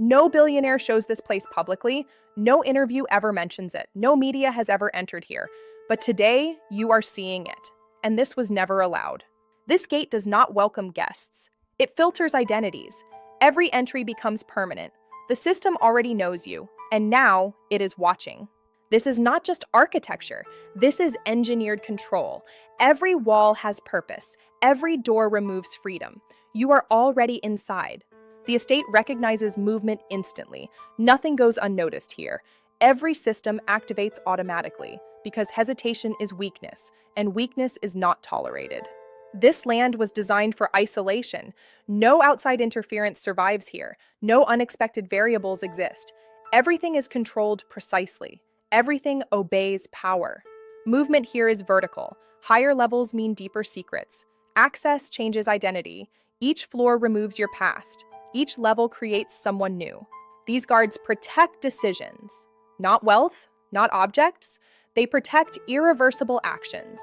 No billionaire shows this place publicly. No interview ever mentions it. No media has ever entered here. But today, you are seeing it. And this was never allowed. This gate does not welcome guests. It filters identities. Every entry becomes permanent. The system already knows you, and now it is watching. This is not just architecture. This is engineered control. Every wall has purpose. Every door removes freedom. You are already inside. The estate recognizes movement instantly. Nothing goes unnoticed here. Every system activates automatically because hesitation is weakness, and weakness is not tolerated. This land was designed for isolation. No outside interference survives here. No unexpected variables exist. Everything is controlled precisely. Everything obeys power. Movement here is vertical. Higher levels mean deeper secrets. Access changes identity. Each floor removes your past. Each level creates someone new. These guards protect decisions, not wealth, not objects. They protect irreversible actions.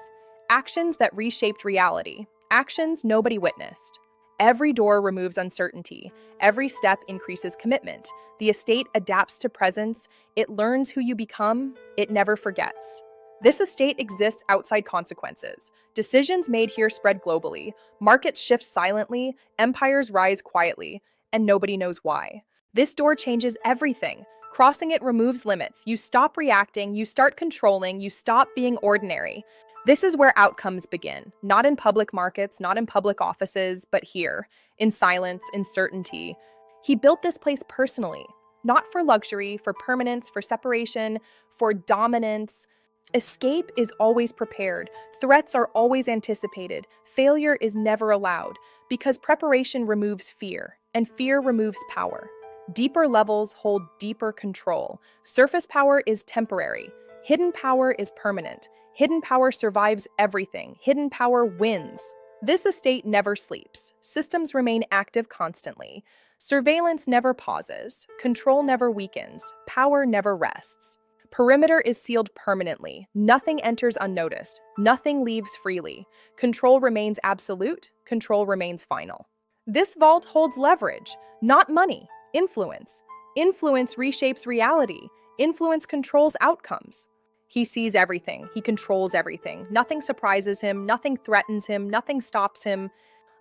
Actions that reshaped reality. Actions nobody witnessed. Every door removes uncertainty. Every step increases commitment. The estate adapts to presence. It learns who you become. It never forgets. This estate exists outside consequences. Decisions made here spread globally. Markets shift silently. Empires rise quietly. And nobody knows why. This door changes everything. Crossing it removes limits. You stop reacting. You start controlling. You stop being ordinary. This is where outcomes begin, not in public markets, not in public offices, but here, in silence, in certainty. He built this place personally, not for luxury, for permanence, for separation, for dominance. Escape is always prepared. Threats are always anticipated. Failure is never allowed, because preparation removes fear, and fear removes power. Deeper levels hold deeper control. Surface power is temporary. Hidden power is permanent. Hidden power survives everything. Hidden power wins. This estate never sleeps. Systems remain active constantly. Surveillance never pauses. Control never weakens. Power never rests. Perimeter is sealed permanently. Nothing enters unnoticed. Nothing leaves freely. Control remains absolute. Control remains final. This vault holds leverage, not money. Influence. Influence reshapes reality. Influence controls outcomes. He sees everything. He controls everything. Nothing surprises him. Nothing threatens him. Nothing stops him.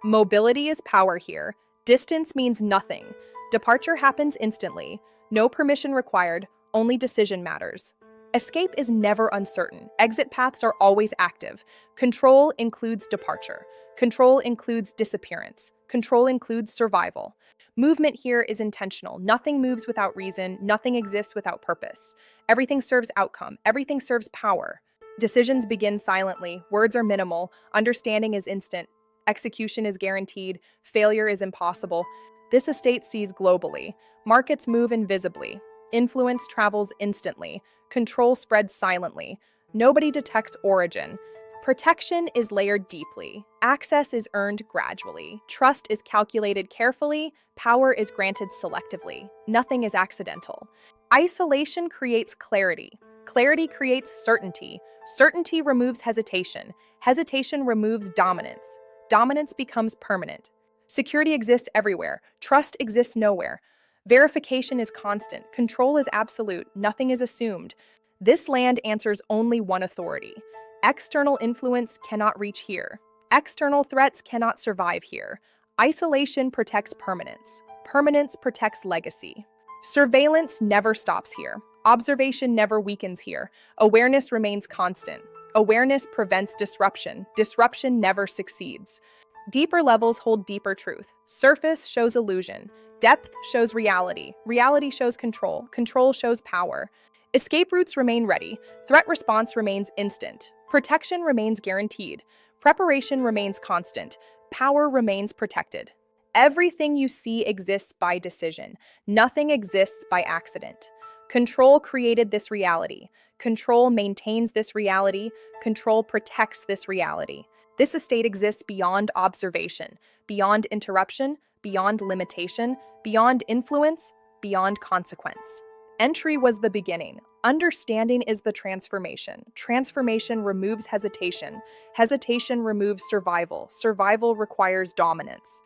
Mobility is power here. Distance means nothing. Departure happens instantly. No permission required. Only decision matters. Escape is never uncertain. Exit paths are always active. Control includes departure. Control includes disappearance. Control includes survival. Movement here is intentional. Nothing moves without reason. Nothing exists without purpose. Everything serves outcome. Everything serves power. Decisions begin silently. Words are minimal. Understanding is instant. Execution is guaranteed. Failure is impossible. This estate sees globally. Markets move invisibly. Influence travels instantly. Control spreads silently. Nobody detects origin. Protection is layered deeply. Access is earned gradually. Trust is calculated carefully. Power is granted selectively. Nothing is accidental. Isolation creates clarity. Clarity creates certainty. Certainty removes hesitation. Hesitation removes dominance. Dominance becomes permanent. Security exists everywhere. Trust exists nowhere. Verification is constant. Control is absolute. Nothing is assumed. This land answers only one authority. External influence cannot reach here. External threats cannot survive here. Isolation protects permanence. Permanence protects legacy. Surveillance never stops here. Observation never weakens here. Awareness remains constant. Awareness prevents disruption. Disruption never succeeds. Deeper levels hold deeper truth. Surface shows illusion. Depth shows reality. Reality shows control. Control shows power. Escape routes remain ready. Threat response remains instant. Protection remains guaranteed. Preparation remains constant. Power remains protected. Everything you see exists by decision. Nothing exists by accident. Control created this reality. Control maintains this reality. Control protects this reality. This estate exists beyond observation, beyond interruption, beyond limitation, beyond influence, beyond consequence. Entry was the beginning. Understanding is the transformation. Transformation removes hesitation. Hesitation removes survival. Survival requires dominance.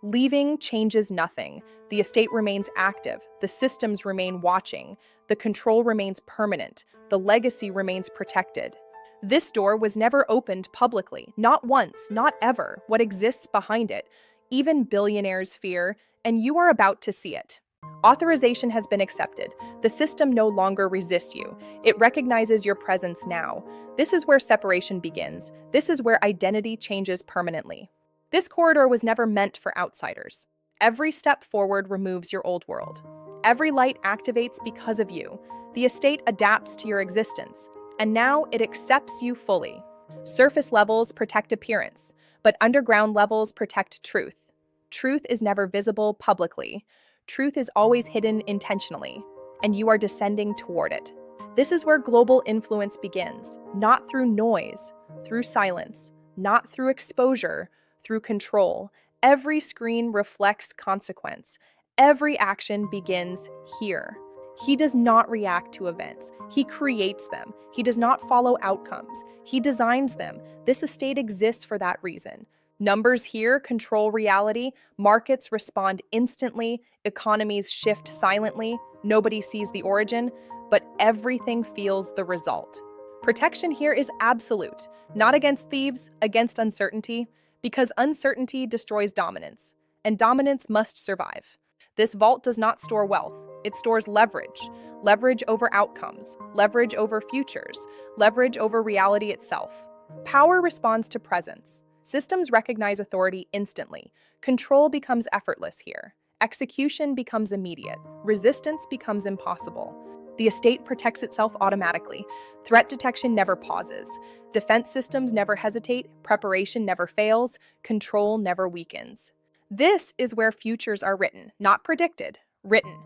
Leaving changes nothing. The estate remains active, the systems remain watching, the control remains permanent, the legacy remains protected. This door was never opened publicly, not once, not ever. What exists behind it, even billionaires fear, and you are about to see it. Authorization has been accepted. The system no longer resists you. It recognizes your presence now. This is where separation begins. This is where identity changes permanently. This corridor was never meant for outsiders. Every step forward removes your old world. Every light activates because of you. The estate adapts to your existence, and now it accepts you fully. Surface levels protect appearance, but underground levels protect truth. Truth is never visible publicly. Truth is always hidden intentionally, and you are descending toward it. This is where global influence begins, not through noise, through silence, not through exposure, through control. Every screen reflects consequence. Every action begins here. He does not react to events. He creates them. He does not follow outcomes. He designs them. This estate exists for that reason. Numbers here control reality. Markets respond instantly. Economies shift silently. Nobody sees the origin, but everything feels the result. Protection here is absolute, not against thieves, against uncertainty, because uncertainty destroys dominance, and dominance must survive. This vault does not store wealth. It stores leverage. Leverage over outcomes, leverage over futures, leverage over reality itself. Power responds to presence. Systems recognize authority instantly. Control becomes effortless here. Execution becomes immediate. Resistance becomes impossible. The estate protects itself automatically. Threat detection never pauses. Defense systems never hesitate. Preparation never fails. Control never weakens. This is where futures are written, not predicted, written.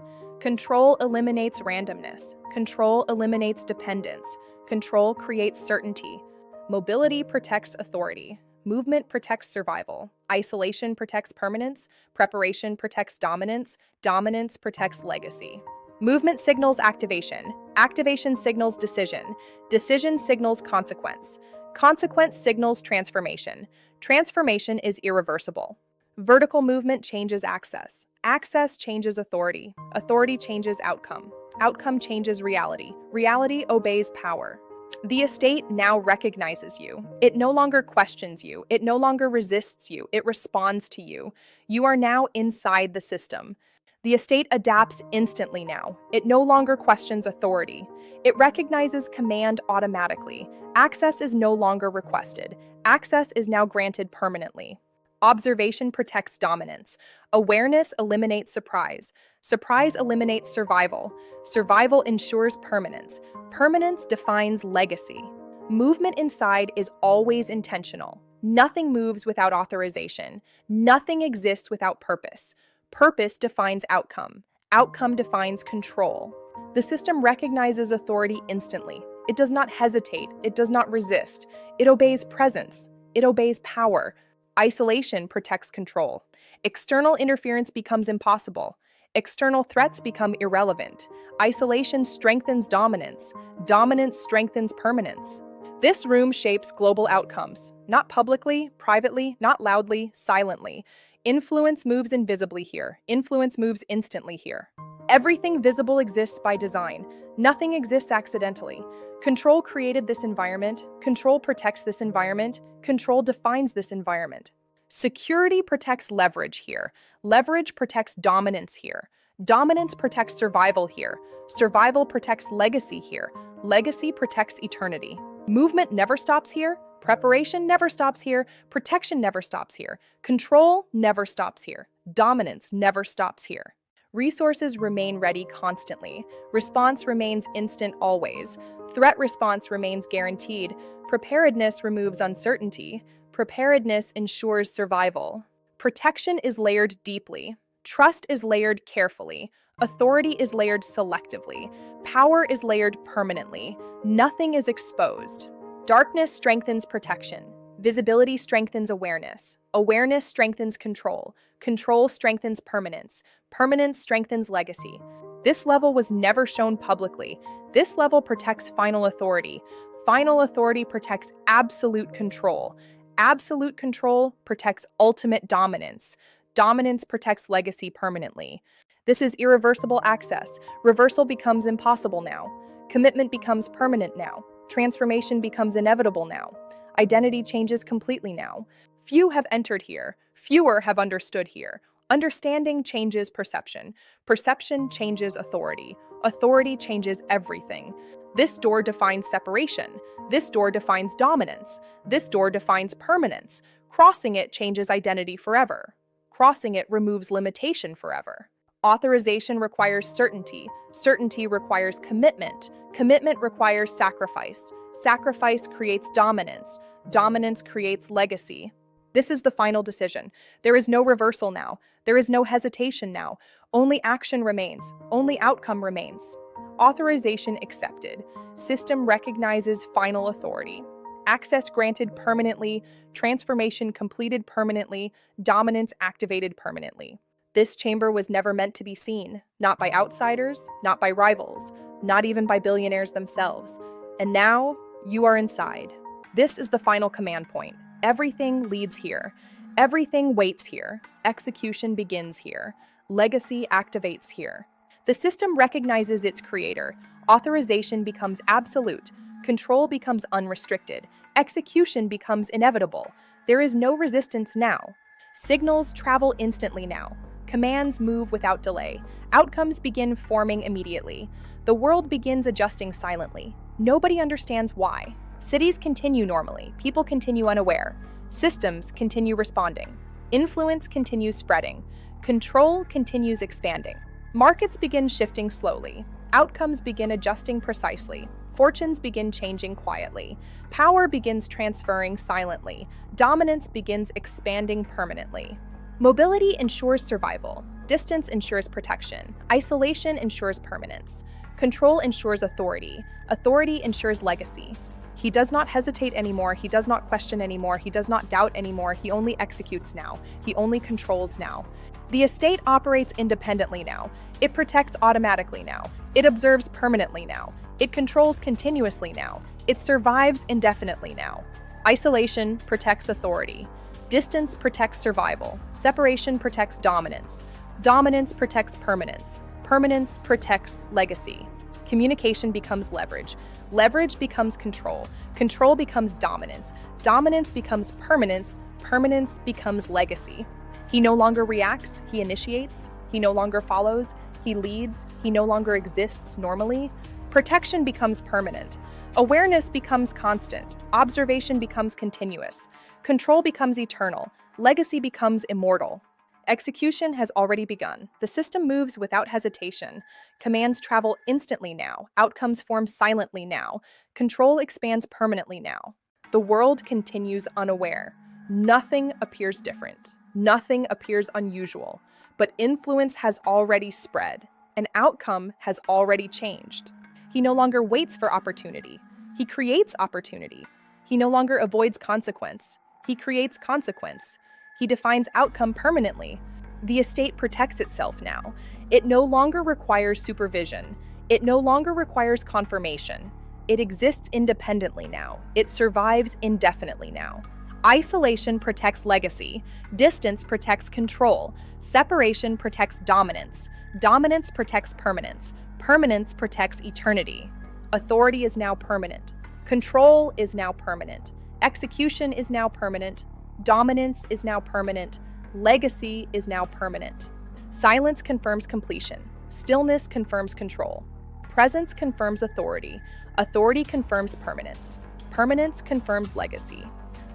Control eliminates randomness. Control eliminates dependence. Control creates certainty. Mobility protects authority. Movement protects survival. Isolation protects permanence. Preparation protects dominance. Dominance protects legacy. Movement signals activation. Activation signals decision. Decision signals consequence. Consequence signals transformation. Transformation is irreversible. Vertical movement changes access. Access changes authority. Authority changes outcome. Outcome changes reality. Reality obeys power. The estate now recognizes you. It no longer questions you. It no longer resists you. It responds to you. You are now inside the system. The estate adapts instantly now. It no longer questions authority. It recognizes command automatically. Access is no longer requested. Access is now granted permanently. Observation protects dominance. Awareness eliminates surprise. Surprise eliminates survival. Survival ensures permanence. Permanence defines legacy. Movement inside is always intentional. Nothing moves without authorization. Nothing exists without purpose. Purpose defines outcome. Outcome defines control. The system recognizes authority instantly. It does not hesitate. It does not resist. It obeys presence. It obeys power. Isolation protects control. External interference becomes impossible. External threats become irrelevant. Isolation strengthens dominance. Dominance strengthens permanence. This room shapes global outcomes, not publicly, privately, not loudly, silently. Influence moves invisibly here. Influence moves instantly here. Everything visible exists by design. Nothing exists accidentally. Control created this environment. Control protects this environment. Control defines this environment. Security protects leverage here. Leverage protects dominance here. Dominance protects survival here. Survival protects legacy here. Legacy protects eternity. Movement never stops here. Preparation never stops here. Protection never stops here. Control never stops here. Dominance never stops here. Resources remain ready constantly. Response remains instant always. Threat response remains guaranteed. Preparedness removes uncertainty. Preparedness ensures survival. Protection is layered deeply. Trust is layered carefully. Authority is layered selectively. Power is layered permanently. Nothing is exposed. Darkness strengthens protection. Visibility strengthens awareness. Awareness strengthens control. Control strengthens permanence. Permanence strengthens legacy. This level was never shown publicly. This level protects final authority. Final authority protects absolute control. Absolute control protects ultimate dominance. Dominance protects legacy permanently. This is irreversible access. Reversal becomes impossible now. Commitment becomes permanent now. Transformation becomes inevitable now. Identity changes completely now. Few have entered here. Fewer have understood here. Understanding changes perception. Perception changes authority. Authority changes everything. This door defines separation. This door defines dominance. This door defines permanence. Crossing it changes identity forever. Crossing it removes limitation forever. Authorization requires certainty. Certainty requires commitment. Commitment requires sacrifice. Sacrifice creates dominance. Dominance creates legacy. This is the final decision. There is no reversal now. There is no hesitation now. Only action remains. Only outcome remains. Authorization accepted. System recognizes final authority. Access granted permanently. Transformation completed permanently. Dominance activated permanently. This chamber was never meant to be seen, not by outsiders, not by rivals, not even by billionaires themselves. And now, you are inside. This is the final command point. Everything leads here. Everything waits here. Execution begins here. Legacy activates here. The system recognizes its creator. Authorization becomes absolute. Control becomes unrestricted. Execution becomes inevitable. There is no resistance now. Signals travel instantly now. Commands move without delay. Outcomes begin forming immediately. The world begins adjusting silently. Nobody understands why. Cities continue normally. People continue unaware. Systems continue responding. Influence continues spreading. Control continues expanding. Markets begin shifting slowly. Outcomes begin adjusting precisely. Fortunes begin changing quietly. Power begins transferring silently. Dominance begins expanding permanently. Mobility ensures survival. Distance ensures protection. Isolation ensures permanence. Control ensures authority. Authority ensures legacy. He does not hesitate anymore. He does not question anymore. He does not doubt anymore. He only executes now. He only controls now. The estate operates independently now. It protects automatically now. It observes permanently now. It controls continuously now. It survives indefinitely now. Isolation protects authority. Distance protects survival. Separation protects dominance. Dominance protects permanence. Permanence protects legacy. Communication becomes leverage. Leverage becomes control. Control becomes dominance. Dominance becomes permanence. Permanence becomes legacy. He no longer reacts, he initiates. He no longer follows, he leads. He no longer exists normally. Protection becomes permanent. Awareness becomes constant. Observation becomes continuous. Control becomes eternal. Legacy becomes immortal. Execution has already begun. The system moves without hesitation. Commands travel instantly now. Outcomes form silently now. Control expands permanently now. The world continues unaware. Nothing appears different. Nothing appears unusual. But influence has already spread. An outcome has already changed. He no longer waits for opportunity. He creates opportunity. He no longer avoids consequence. He creates consequence. He defines outcome permanently. The estate protects itself now. It no longer requires supervision. It no longer requires confirmation. It exists independently now. It survives indefinitely now. Isolation protects legacy. Distance protects control. Separation protects dominance. Dominance protects permanence. Permanence protects eternity. Authority is now permanent. Control is now permanent. Execution is now permanent. Dominance is now permanent. Legacy is now permanent. Silence confirms completion. Stillness confirms control. Presence confirms authority. Authority confirms permanence. Permanence confirms legacy.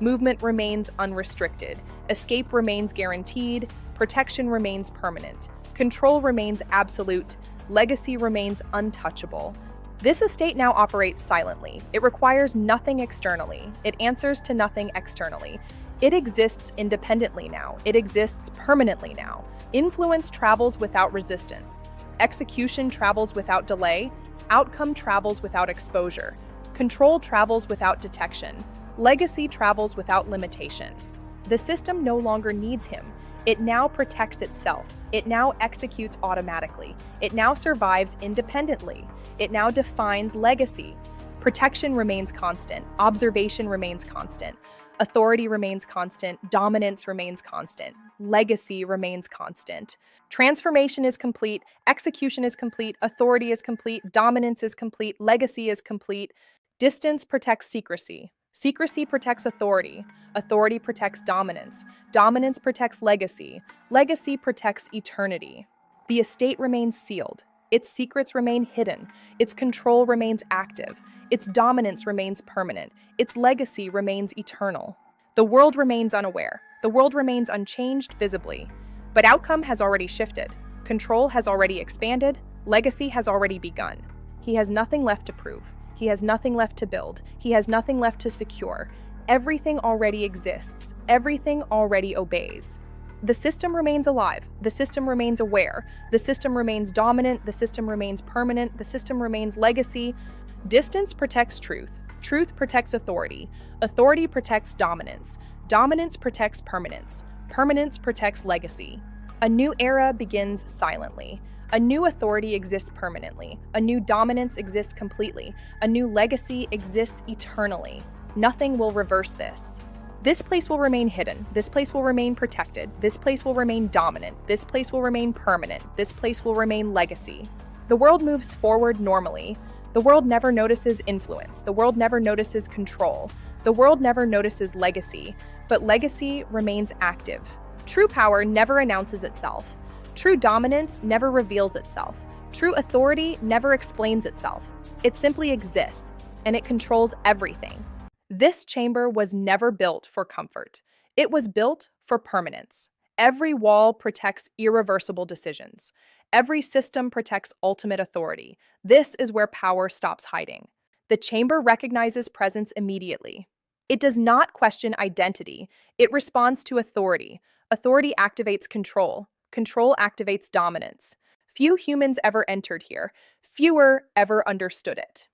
Movement remains unrestricted. Escape remains guaranteed. Protection remains permanent. Control remains absolute. Legacy remains untouchable. This estate now operates silently. It requires nothing externally. It answers to nothing externally. It exists independently now. It exists permanently now. Influence travels without resistance. Execution travels without delay. Outcome travels without exposure. Control travels without detection. Legacy travels without limitation. The system no longer needs him. It now protects itself. It now executes automatically. It now survives independently. It now defines legacy. Protection remains constant. Observation remains constant. Authority remains constant. Dominance remains constant. legacy remains constant. Transformation is complete, execution is complete, authority is complete, dominance is complete, legacy is complete. Distance protects secrecy. Secrecy protects authority. Authority protects dominance. Dominance protects legacy. Legacy protects eternity. The estate remains sealed. Its secrets remain hidden. Its control remains active. Its dominance remains permanent. Its legacy remains eternal. The world remains unaware. The world remains unchanged visibly. But outcome has already shifted. Control has already expanded. Legacy has already begun. He has nothing left to prove. He has nothing left to build. He has nothing left to secure. Everything already exists. Everything already obeys. The system remains alive. The system remains aware. The system remains dominant. The system remains permanent. The system remains legacy. Distance protects truth. Truth protects authority. Authority protects dominance. Dominance protects permanence. Permanence protects legacy. A new era begins silently. A new authority exists permanently. A new dominance exists completely. A new legacy exists eternally. Nothing will reverse this. This place will remain hidden. This place will remain protected. This place will remain dominant. This place will remain permanent. This place will remain legacy. The world moves forward normally. The world never notices influence. The world never notices control. The world never notices legacy, but legacy remains active. True power never announces itself. True dominance never reveals itself. True authority never explains itself. It simply exists, and it controls everything. This chamber was never built for comfort. It was built for permanence. Every wall protects irreversible decisions. Every system protects ultimate authority. This is where power stops hiding. The chamber recognizes presence immediately. It does not question identity. It responds to authority. Authority activates control. Control activates dominance. Few humans ever entered here. Fewer ever understood it.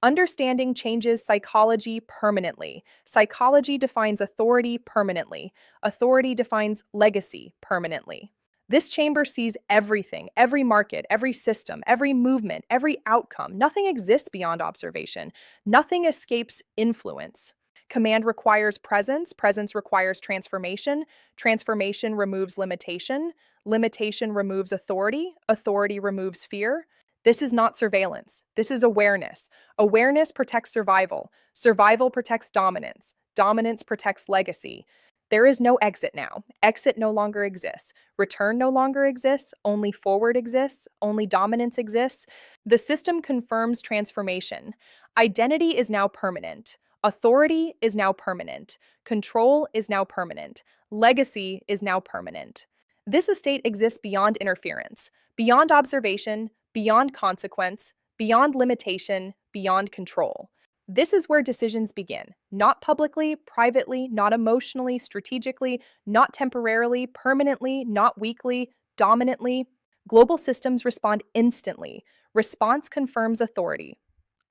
Understanding changes psychology permanently. Psychology defines authority permanently. Authority defines legacy permanently. This chamber sees everything, every market, every system, every movement, every outcome. Nothing exists beyond observation. Nothing escapes influence. Command requires presence. Presence requires transformation. Transformation removes limitation. Limitation removes authority. Authority removes fear. This is not surveillance. This is awareness. Awareness protects survival. Survival protects dominance. Dominance protects legacy. There is no exit now. Exit no longer exists. Return no longer exists. Only forward exists. Only dominance exists. The system confirms transformation. Identity is now permanent. Authority is now permanent. Control is now permanent. Legacy is now permanent. This estate exists beyond interference, beyond observation, beyond consequence, beyond limitation, beyond control. This is where decisions begin, not publicly, privately, not emotionally, strategically, not temporarily, permanently, not weakly, dominantly. Global systems respond instantly. Response confirms authority.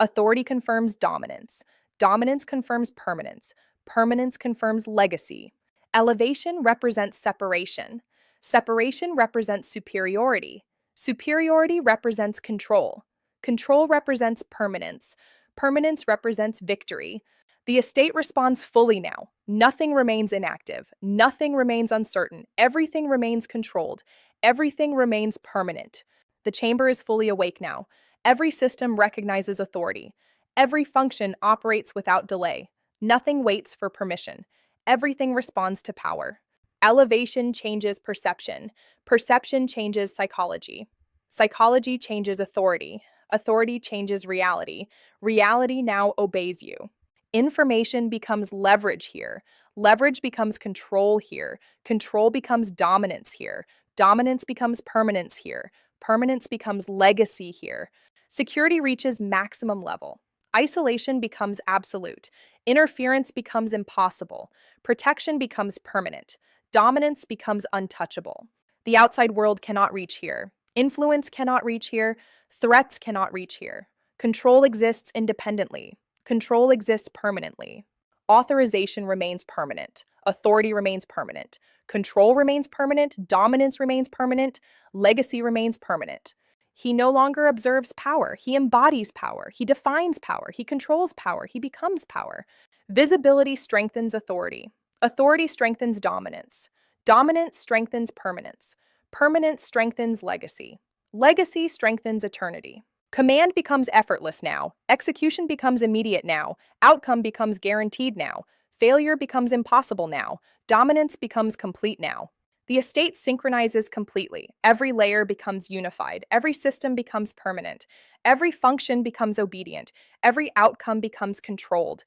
Authority confirms dominance. Dominance confirms permanence. Permanence confirms legacy. Elevation represents separation. Separation represents superiority. Superiority represents control. Control represents permanence. Permanence represents victory. The estate responds fully now. Nothing remains inactive. Nothing remains uncertain. Everything remains controlled. Everything remains permanent. The chamber is fully awake now. Every system recognizes authority. Every function operates without delay. Nothing waits for permission. Everything responds to power. Elevation changes perception. Perception changes psychology. Psychology changes authority. Authority changes reality. Reality now obeys you. Information becomes leverage here. Leverage becomes control here. Control becomes dominance here. Dominance becomes permanence here. Permanence becomes legacy here. Security reaches maximum level. Isolation becomes absolute. Interference becomes impossible. Protection becomes permanent. Dominance becomes untouchable. The outside world cannot reach here. Influence cannot reach here. Threats cannot reach here. Control exists independently. Control exists permanently. Authorization remains permanent. Authority remains permanent. Control remains permanent. Dominance remains permanent. Legacy remains permanent. He no longer observes power. He embodies power. He defines power. He controls power. He becomes power. Visibility strengthens authority. Authority strengthens dominance. Dominance strengthens permanence. Permanence strengthens legacy. Legacy strengthens eternity. Command becomes effortless now. Execution becomes immediate now. Outcome becomes guaranteed now. Failure becomes impossible now. Dominance becomes complete now. The estate synchronizes completely. Every layer becomes unified. Every system becomes permanent. Every function becomes obedient. Every outcome becomes controlled.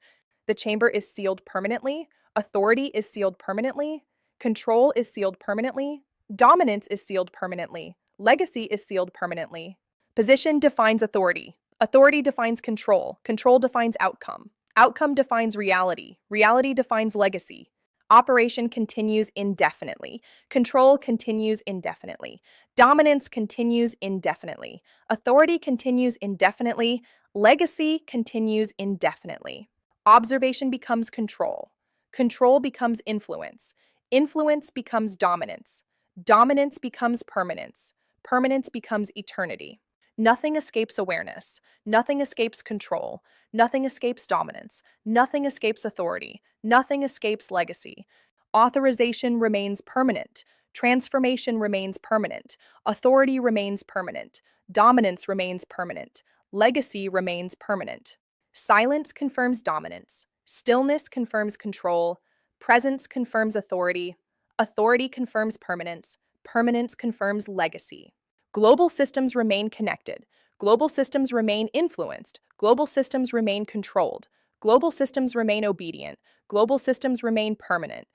The chamber is sealed permanently. Authority is sealed permanently. Control is sealed permanently. Dominance is sealed permanently. Legacy is sealed permanently. Position defines authority. Authority defines control. Control defines outcome. Outcome defines reality. Reality defines legacy. Operation continues indefinitely. Control continues indefinitely. Dominance continues indefinitely. Authority continues indefinitely. Legacy continues indefinitely. Observation becomes control. Control becomes influence. Influence becomes dominance. Dominance becomes permanence. Permanence becomes eternity. Nothing escapes awareness. Nothing escapes control. Nothing escapes dominance. Nothing escapes authority. Nothing escapes legacy. Authorization remains permanent. Transformation remains permanent. Authority remains permanent. Dominance remains permanent. Legacy remains permanent. Silence confirms dominance. Stillness confirms control. Presence confirms authority. Authority confirms permanence. Permanence confirms legacy. Global systems remain connected. Global systems remain influenced. Global systems remain controlled. Global systems remain obedient. Global systems remain permanent.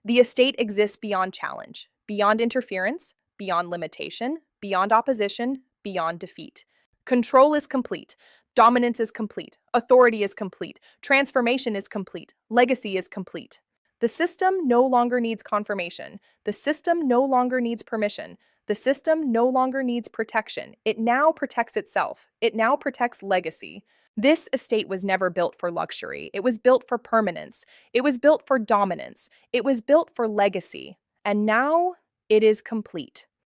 The estate exists beyond challenge, beyond interference, beyond limitation, beyond opposition, beyond defeat. Control is complete. Dominance is complete. Authority is complete. Transformation is complete. Legacy is complete. The system no longer needs confirmation. The system no longer needs permission. The system no longer needs protection. It now protects itself. It now protects legacy. This estate was never built for luxury. It was built for permanence. It was built for dominance. It was built for legacy. And now it is complete.